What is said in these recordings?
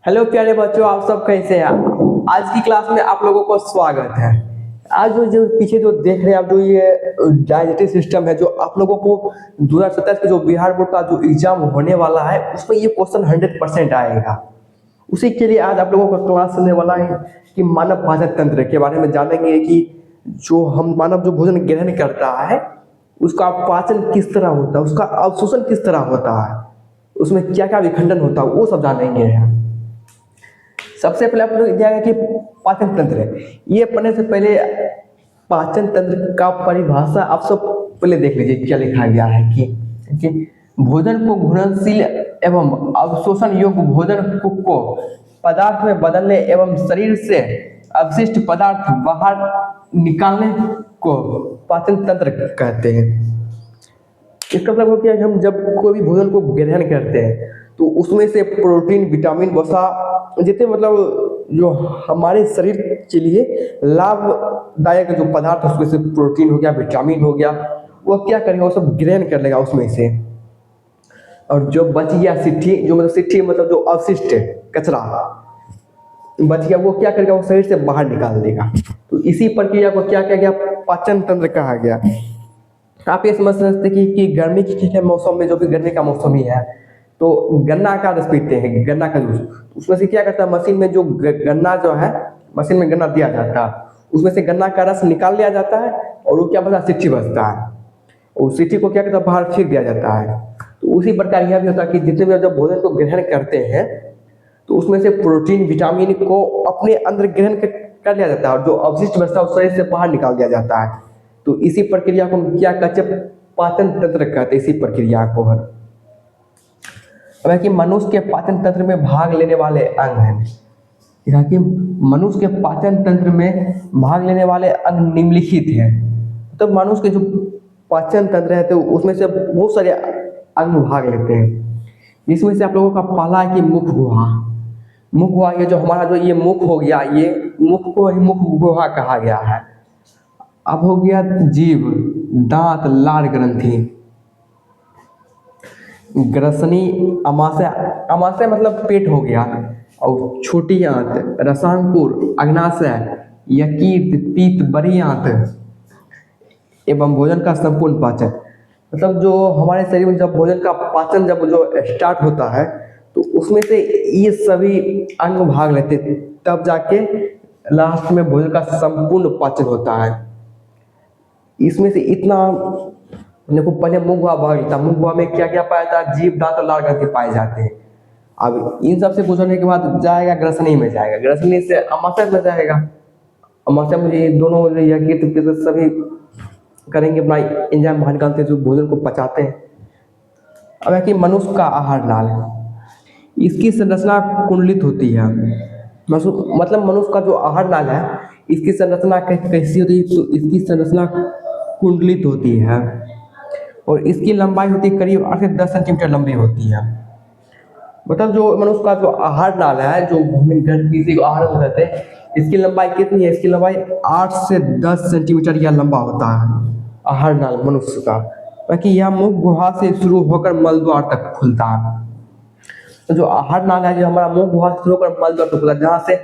Hello प्यारे बच्चों, आप सब कैसे हैं। आज की क्लास में आप लोगों को स्वागत है। आज जो पीछे जो देख रहे हैं आप, जो ये डाइजेस्टिव सिस्टम है, जो आप लोगों को 2027 के जो बिहार बोर्ड का जो एग्जाम होने वाला है उसमें ये क्वेश्चन 100% आएगा। उसी के लिए आज आप लोगों का क्लास चलने वाला है कि मानव पाचन तंत्र के बारे में जानेंगे कि जो हम मानव जो भोजन ग्रहण करता है उसका पाचन किस तरह होता है, उसका अवशोषण किस तरह होता है, उसमें क्या क्या विखंडन होता है, वो सब जानेंगे। सबसे पहले आप लोग जाएगा कि पाचन तंत्र है। ये पढ़ने से पहले पाचन तंत्र का परिभाषा आप सब पहले देख लीजिए क्या लिखा गया है कि भोजन को घुलनशील एवं अवशोषण योग्य भोजन को पदार्थ में बदलने एवं शरीर से अवशिष्ट पदार्थ बाहर निकालने को पाचन तंत्र कहते हैं। इसका मतलब हो गया कि हम जब कोई भी भोजन को ग्रहण करते हैं तो उसमें से प्रोटीन, विटामिन, वसा जितने मतलब जो हमारे शरीर के लिए लाभदायक जो पदार्थ उसमें से प्रोटीन हो गया, विटामिन हो गया, वो क्या करेगा, वो सब ग्रहण कर लेगा उसमें से। और जो बच गया सिट्ठी, जो मतलब सिट्ठी मतलब जो अवशिष्ट कचरा बच गया, वो क्या करेगा, वो शरीर से बाहर निकाल देगा। तो इसी प्रक्रिया को क्या कहा गया, पाचन तंत्र कहा गया। आप ये समझ सकते कि गर्मी के मौसम में, जो भी गर्मी का मौसम ही है, तो गन्ना का रस पीते हैं, गन्ना का जूस। उसमें से क्या करता है, मशीन में जो गन्ना जो है, मशीन में गन्ना दिया जाता है, उसमें से गन्ना का रस निकाल लिया जाता है और वो क्या बचता है, सिट्ठी बचता है। उस सिट्ठी को क्या करता है, बाहर फेंक दिया जाता है। तो उसी प्रकार यह भी होता है कि जितने भी जब भोजन को ग्रहण करते हैं तो उसमें से प्रोटीन, विटामिन को अपने अंदर ग्रहण कर लिया जाता है और जो अवशिष्ट बचता है उस शरीर से बाहर निकाल दिया जाता है। तो इसी प्रक्रिया को हम क्या कहते हैं, पाचन तंत्र कहते हैं इसी प्रक्रिया को। अब है कि मनुष्य के पाचन तंत्र में भाग लेने वाले अंग हैं कि मनुष्य के पाचन तंत्र में भाग लेने वाले अंग निम्नलिखित हैं। तो मनुष्य के जो पाचन तंत्र है तो उसमें से बहुत सारे अंग भाग लेते हैं, जिसमें से आप लोगों का पहला है कि मुख गुहा। मुख गुहा, ये जो हमारा जो ये मुख हो गया, ये मुख को ही मुख गुहा कहा गया है। अब हो गया जीभ, दांत, लार ग्रंथि, ग्रसनी, अमाशय, अमाशय मतलब पेट हो गया, और छोटी आंत, रसांकुर, अग्नाशय, यकृत, पीत, बड़ी आंत एवं भोजन का संपूर्ण पाचन। मतलब जो हमारे शरीर में जब भोजन का पाचन जब जो स्टार्ट होता है तो उसमें से ये सभी अंग भाग लेते, तब जाके लास्ट में भोजन का संपूर्ण पाचन होता है। इसमें से इतना देखो, पहले मुंह गुहा भाग लेता, मुंह गुहा में क्या क्या पाया जाता है, जीभ, दांत और लार ग्रंथि पाए जाते हैं। अब इन सब से गुजरने के बाद जाएगा ग्रसनी में, जाएगा ग्रसनी से अमाशय में जाएगा। अमाशय में ये दोनों यकृत, पित्त सभी करेंगे अपना एंजाइम बाहर निकालते हैं जो भोजन को पचाते हैं। अब है कि मनुष्य का आहार नाल, इसकी संरचना कुंडलित होती है। मतलब मनुष्य का जो आहार नाल है इसकी संरचना कैसी होती है, तो इसकी संरचना कुंडलित होती है और इसकी लंबाई होती है करीब 8 से 10 सेंटीमीटर लंबी होती है। मतलब जो मनुष्य का जो आहार नाल है, जो किसी को आहार कहते हैं, इसकी लंबाई कितनी है, इसकी लंबाई 8 से 10 सेंटीमीटर यह लंबा होता है आहार नाल मनुष्य का। बाकी यह मुख गुहा से शुरू होकर मल द्वार तक खुलता है। तो जो आहार नाल है, जो हमारा मुख गुहा से शुरू होकर मल द्वार तक खुलता है, जहाँ से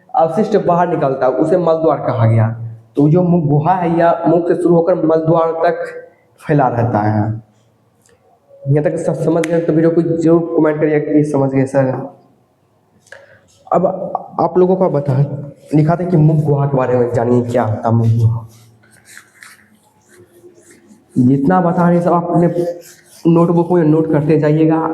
अवशिष्ट बाहर निकलता है उसे मल द्वार कहा गया। तो जो मुख गुहा है यह मुख से शुरू होकर मल द्वार तक फैला रहता है। यहाँ तक सब समझ गए तो वीडियो को जरूर कमेंट करिए कि समझ गए सर। अब आप लोगों को बता दिखाते कि मुख गुहा के बारे में जानिए क्या होता है मुख गुहा। जितना बता रहे सब आप अपने नोटबुक में नोट करते जाइएगा।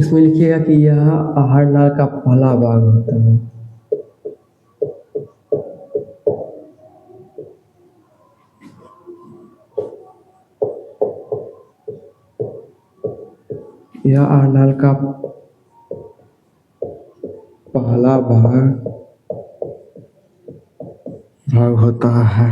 इसमें लिखिएगा कि यह आहार नाल का पहला भाग होता है। यह आहार नाल का पहला भाग होता है।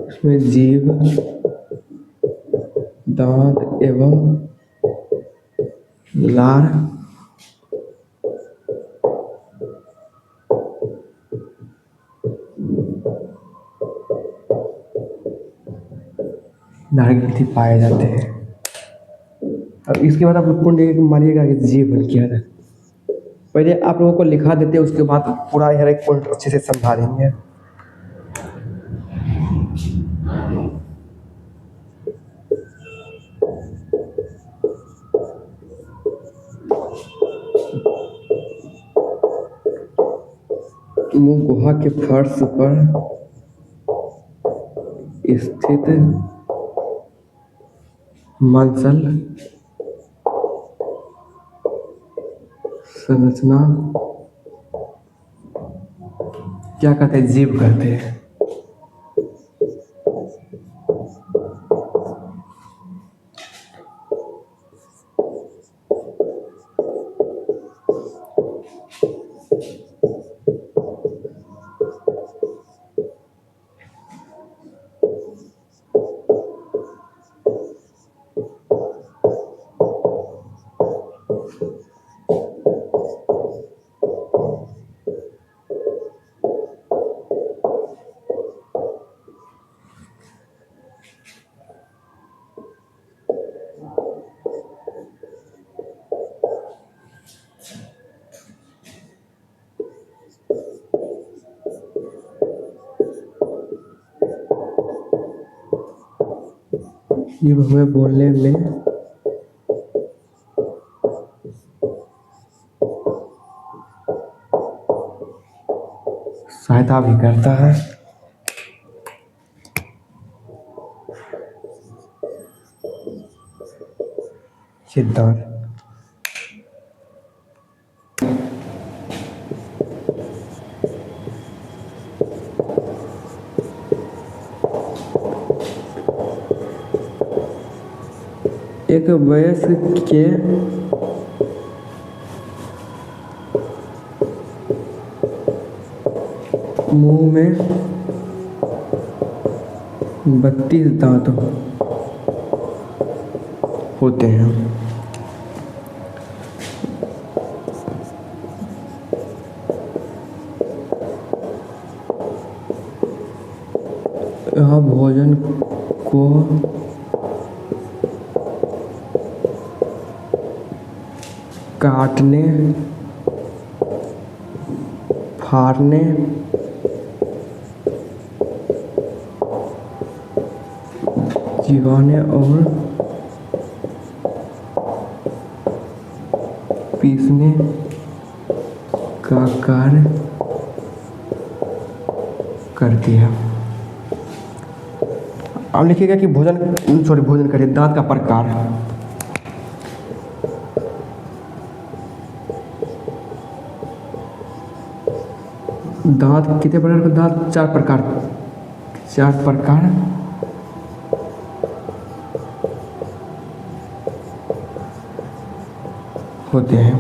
इसमें जीभ, दांत एवं लार ग्रंथि पाए जाते हैं। अब इसके बाद आप लोग पुण्य मानिएगा कि जीव क्या है। पहले आप लोगों को लिखा देते हैं, उसके बाद पूरा हर एक पॉइंट अच्छे से समझा देंगे। मुंह गुहा के फर्श पर स्थित मांसल संरचना क्या कहते हैं? जीभ कहते हैं। ये हमें बोलने में सहायता भी करता है। सिद्धांत एक वयस्क के मुंह में 32 दांत होते हैं। यह भोजन को काटने, फाड़ने, चिबाने और पीसने का कार्य करती है। अब लिखिएगा कि भोजन करिए। दांत का प्रकार है। दांत कितने प्रकार के? दांत 4 प्रकार होते हैं।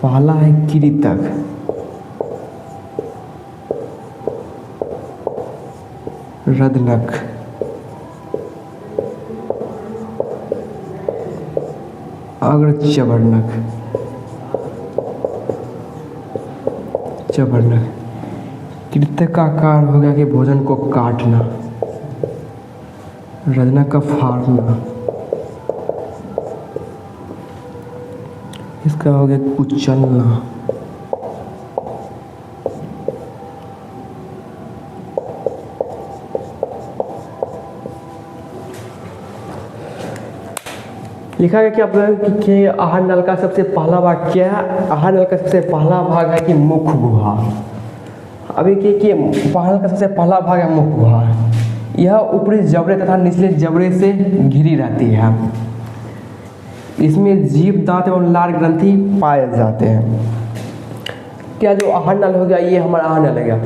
पहला है कीरीतक, रदनक, अग्रचवर्णक, चवर्णक। कृतकाकार हो गया कि भोजन को काटना। रजनक का फाड़ना। इसका हो गया कुचलना। लिखा गया कि आप कि आहार नल का सबसे पहला भाग क्या है? आहार नल का सबसे पहला भाग है कि मुख गुहा। अभी कि आहार नल का सबसे पहला भाग है मुख गुहा। यह ऊपरी जबड़े तथा निचले जबड़े से घिरी रहती है। इसमें जीभ, दांत एवं लार ग्रंथि पाए जाते हैं। क्या जो आहार नल हो गया, ये हमारा आहार नल हो गया।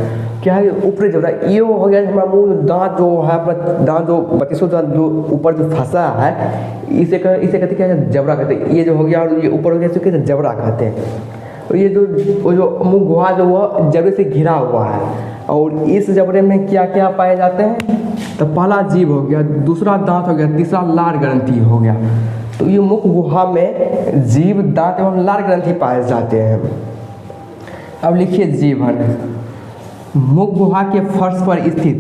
क्या है? ऊपरी जबड़ा। ये हो गया हमारा मुंह, दांत जो है, दांत जो 32 दांत जो ऊपर जो फंसा है, इसे कहते क्या है? जबड़ा कहते हैं। ये जो हो गया, और ये ऊपर हो गया, इसे कहते हैं जबड़ा कहते हैं। और ये जो मुंह गुहा जो वो जबड़े से घिरा हुआ है। और इस जबड़े में क्या क्या पाए जाते हैं? तो पहला जीभ हो गया, दूसरा दांत हो गया, तीसरा लार ग्रंथि हो गया। तो ये मुख गुहा में जीभ, दांत एवं लार ग्रंथि पाए जाते हैं। अब लिखिए जीभन। मुख गुहा के फर्श पर स्थित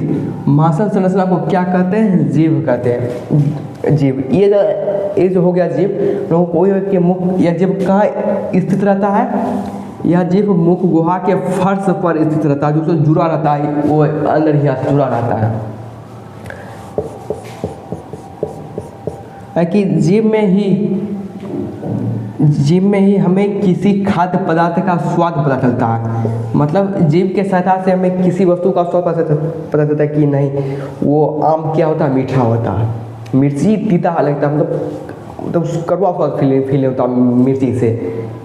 मांसल संरचना को क्या कहते हैं? जीभ कहते हैं। जीभ, ये जो हो गया जीभ, लोगों को कि मुख, यह जीभ कहाँ स्थित रहता है? यह जीभ मुख गुहा के फर्श पर स्थित रहता है, जो उससे जुड़ा रहता है, वो अंदर ही जुड़ा रहता है। कि जीभ में ही हमें किसी खाद्य पदार्थ का स्वाद पता चलता है। मतलब जीभ के सहायता से हमें किसी वस्तु का स्वाद पता चलता है कि नहीं, वो आम क्या होता है? मीठा होता है। मिर्ची तीता लगता है, मतलब कड़वा स्वाद फील होता है मिर्ची से।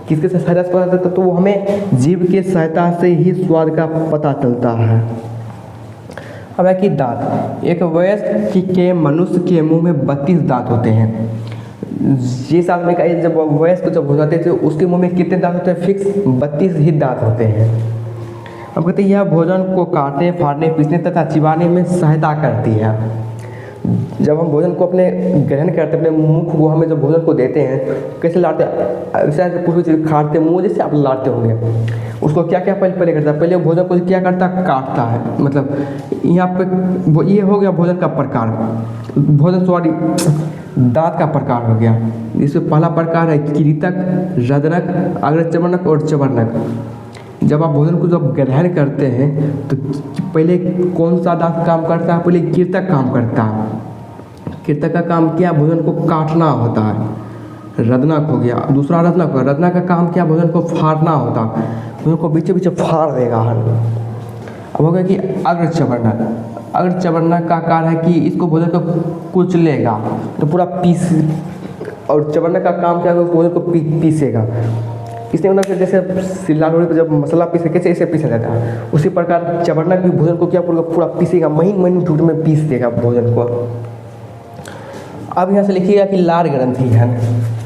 किसके सहायता से पता चलता है? तो वो हमें जीभ के सहायता से ही स्वाद का पता चलता है। अब है कि दांत। एक वयस्क के मनुष्य के मुंह में 32 दांत होते हैं। ये साल में जब वयस्क जब हो जाते थे, उसके मुंह में कितने दांत होते हैं? फिक्स 32 ही दांत होते हैं। अब कहते हैं यह भोजन को काटने, फाड़ने, पीसने तथा चिबाने में सहायता करती है। जब हम भोजन को अपने ग्रहण करते हैं, अपने मुख गुहा में जब भोजन को देते हैं, कैसे लाते हैं? ऐसे कुछ भी चीज़ खाते मुँह जैसे आप लाते होंगे, उसको क्या क्या पहले करता है? पहले भोजन को क्या करता है? काटता है। मतलब यहाँ पे ये हो गया भोजन का प्रकार, भोजन सॉरी दांत का प्रकार हो गया। इसमें पहला प्रकार है कृतक, रजनक, अग्रचवर्णक और चवर्णक। जब आप भोजन को जब ग्रहण करते हैं तो पहले कौन सा दांत काम करता है? पहले कृतक काम करता है। कृतक का काम क्या? भोजन को काटना होता है। रजनक हो गया, दूसरा रजनक हो गया। रजनक का काम क्या? भोजन को फाड़ना होता है। भोजन को बीचे बीचे फाड़ देगा। अब हो गया कि अग्रचवर्णक। अग्रचवर्णक का कार्य है कि इसको भोजन को कुचलेगा, तो पूरा पीस। और चवर्णक का काम क्या है? भोजन को पीसेगा। इसने मतलब जैसे सिल्ला लोढ़ी पर जब मसाला पीसे कैसे ऐसे पीसा जाता है, उसी प्रकार चवर्णक भी भोजन को क्या पूरा पीसेगा, महीन महीन टुकड़े में पीस देगा भोजन को। अब यहाँ से लिखिएगा कि लार ग्रंथि है।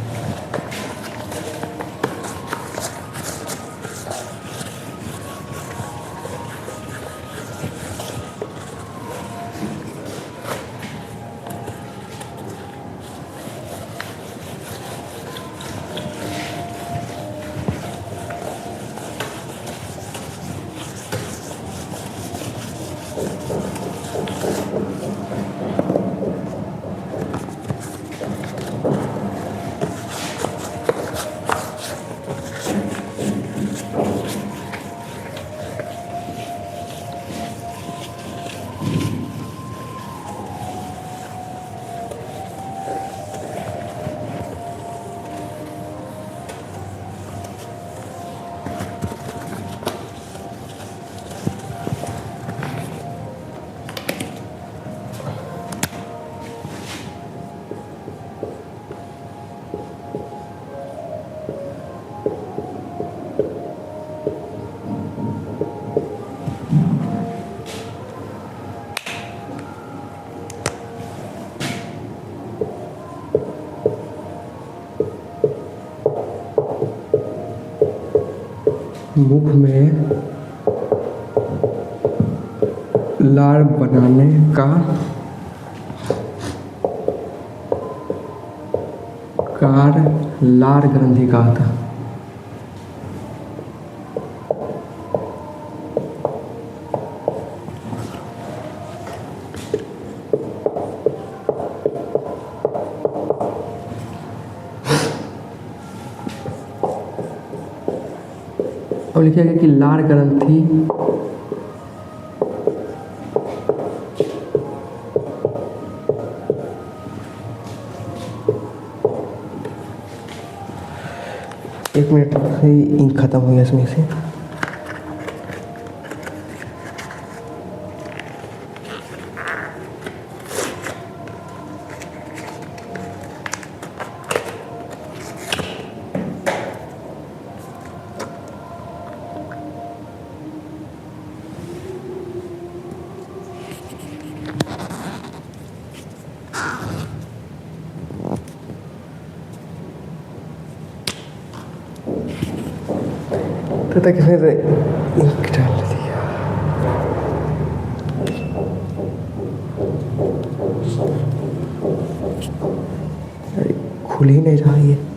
मुख में लार बनाने का कार लार ग्रंथि कहा था। और लिखा गया कि लार ग्रंथि एक मिनट से इंक खत्म हो गया इसमें से। तो तक इसमें से इंक डाल दिया। अरे खुल ही नहीं रहा ये।